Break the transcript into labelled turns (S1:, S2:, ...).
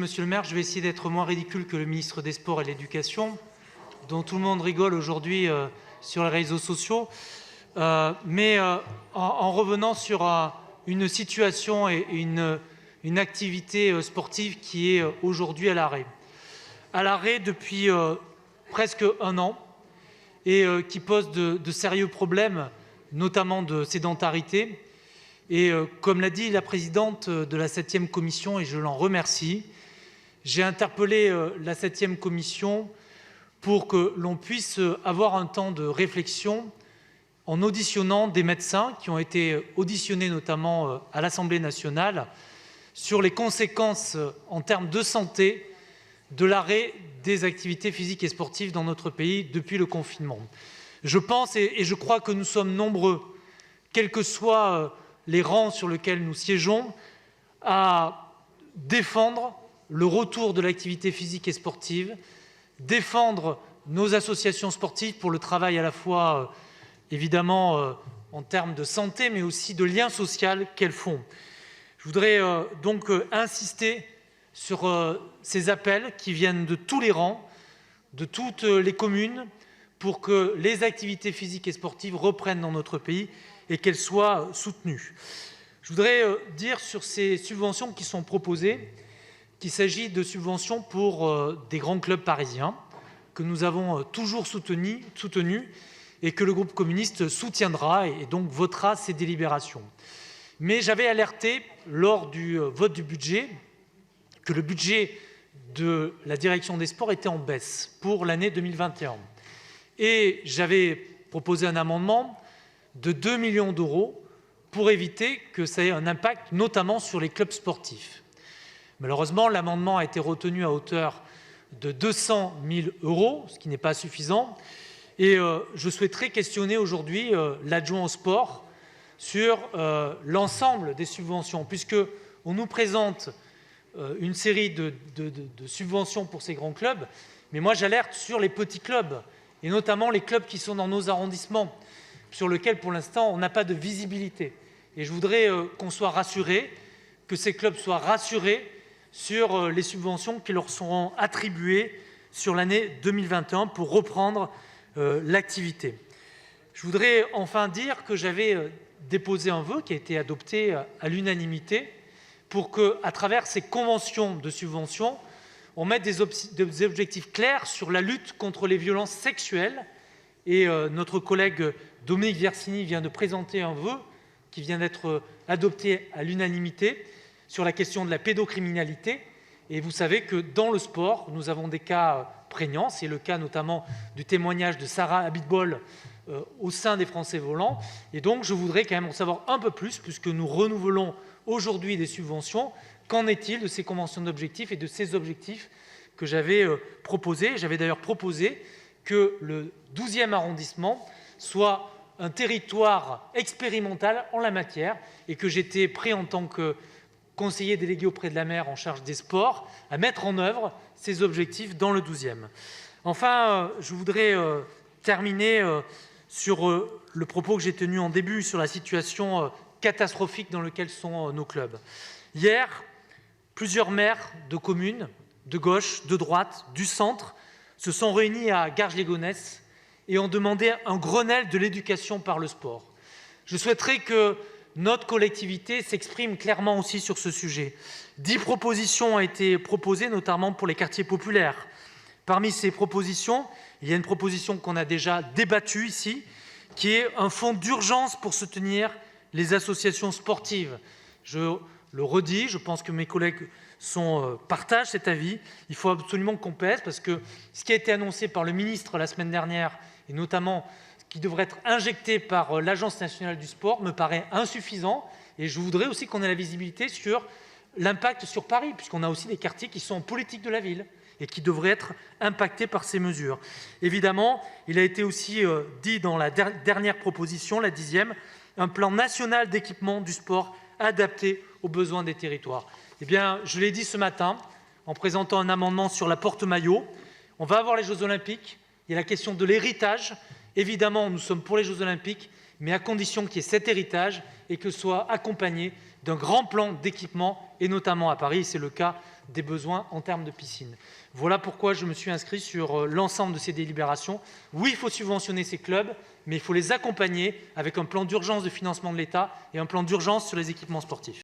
S1: monsieur le maire. Je vais essayer d'être moins ridicule que le ministre des Sports et de l'Éducation, dont tout le monde rigole aujourd'hui sur les réseaux sociaux, mais en revenant sur une situation et une activité sportive qui est aujourd'hui à l'arrêt. À l'arrêt depuis presque un an et qui pose de sérieux problèmes, notamment de sédentarité. Et comme l'a dit la présidente de la 7e commission, et je l'en remercie, j'ai interpellé la 7e commission pour que l'on puisse avoir un temps de réflexion en auditionnant des médecins qui ont été auditionnés notamment à l'Assemblée nationale sur les conséquences en termes de santé de l'arrêt des activités physiques et sportives dans notre pays depuis le confinement. Je pense et je crois que nous sommes nombreux, quels que soient les rangs sur lesquels nous siégeons, à défendre le retour de l'activité physique et sportive, défendre nos associations sportives pour le travail à la fois, évidemment, en termes de santé, mais aussi de lien social qu'elles font. Je voudrais donc insister sur ces appels qui viennent de tous les rangs, de toutes les communes, pour que les activités physiques et sportives reprennent dans notre pays et qu'elles soient soutenues. Je voudrais dire sur ces subventions qui sont proposées qu'il s'agit de subventions pour des grands clubs parisiens que nous avons toujours soutenus et que le groupe communiste soutiendra et donc votera ces délibérations. Mais j'avais alerté lors du vote du budget que le budget de la direction des sports était en baisse pour l'année 2021. Et j'avais proposé un amendement de 2 millions d'euros pour éviter que ça ait un impact, notamment sur les clubs sportifs. Malheureusement, l'amendement a été retenu à hauteur de 200 000 euros, ce qui n'est pas suffisant. Et je souhaiterais questionner aujourd'hui l'adjoint au sport sur l'ensemble des subventions, puisqu'on nous présente une série de subventions pour ces grands clubs, mais moi j'alerte sur les petits clubs, et notamment les clubs qui sont dans nos arrondissements, sur lesquels pour l'instant on n'a pas de visibilité. Et je voudrais qu'on soit rassurés, que ces clubs soient rassurés sur les subventions qui leur seront attribuées sur l'année 2021 pour reprendre l'activité. Je voudrais enfin dire que j'avais déposé un vœu qui a été adopté à l'unanimité pour qu'à travers ces conventions de subvention, on mette des objectifs clairs sur la lutte contre les violences sexuelles. Et notre collègue Dominique Versini vient de présenter un vœu qui vient d'être adopté à l'unanimité sur la question de la pédocriminalité. Et vous savez que dans le sport, nous avons des cas prégnants. C'est le cas notamment du témoignage de Sarah Abitbol au sein des Français volants. Et donc, je voudrais quand même en savoir un peu plus, puisque nous renouvelons aujourd'hui des subventions. Qu'en est-il de ces conventions d'objectifs et de ces objectifs que j'avais proposés? J'avais d'ailleurs proposé que le 12e arrondissement soit un territoire expérimental en la matière et que j'étais prêt en tant que conseiller délégué auprès de la maire en charge des sports à mettre en œuvre ces objectifs dans le 12e. Enfin, je voudrais terminer sur le propos que j'ai tenu en début sur la situation catastrophique dans laquelle sont nos clubs. Hier, plusieurs maires de communes, de gauche, de droite, du centre, se sont réunis à Garges-lès-Gonesse et ont demandé un Grenelle de l'éducation par le sport. Je souhaiterais que notre collectivité s'exprime clairement aussi sur ce sujet. 10 propositions ont été proposées, notamment pour les quartiers populaires. Parmi ces propositions, il y a une proposition qu'on a déjà débattue ici, qui est un fonds d'urgence pour soutenir les associations sportives. Je le redis, je pense que mes collègues partagent cet avis. Il faut absolument qu'on pèse, parce que ce qui a été annoncé par le ministre la semaine dernière, et notamment ce qui devrait être injecté par l'Agence nationale du sport, me paraît insuffisant. Et je voudrais aussi qu'on ait la visibilité sur l'impact sur Paris, puisqu'on a aussi des quartiers qui sont en politique de la ville et qui devraient être impactés par ces mesures. Évidemment, il a été aussi dit dans la dernière proposition, la 10e, un plan national d'équipement du sport adapté aux besoins des territoires. Eh bien, je l'ai dit ce matin en présentant un amendement sur la porte-maillot. On va avoir les Jeux Olympiques. Il y a la question de l'héritage. Évidemment, nous sommes pour les Jeux Olympiques, mais à condition qu'il y ait cet héritage et que ce soit accompagné d'un grand plan d'équipement, et notamment à Paris. C'est le cas des besoins en termes de piscine. Voilà pourquoi je me suis inscrit sur l'ensemble de ces délibérations. Oui, il faut subventionner ces clubs, mais il faut les accompagner avec un plan d'urgence de financement de l'État et un plan d'urgence sur les équipements sportifs.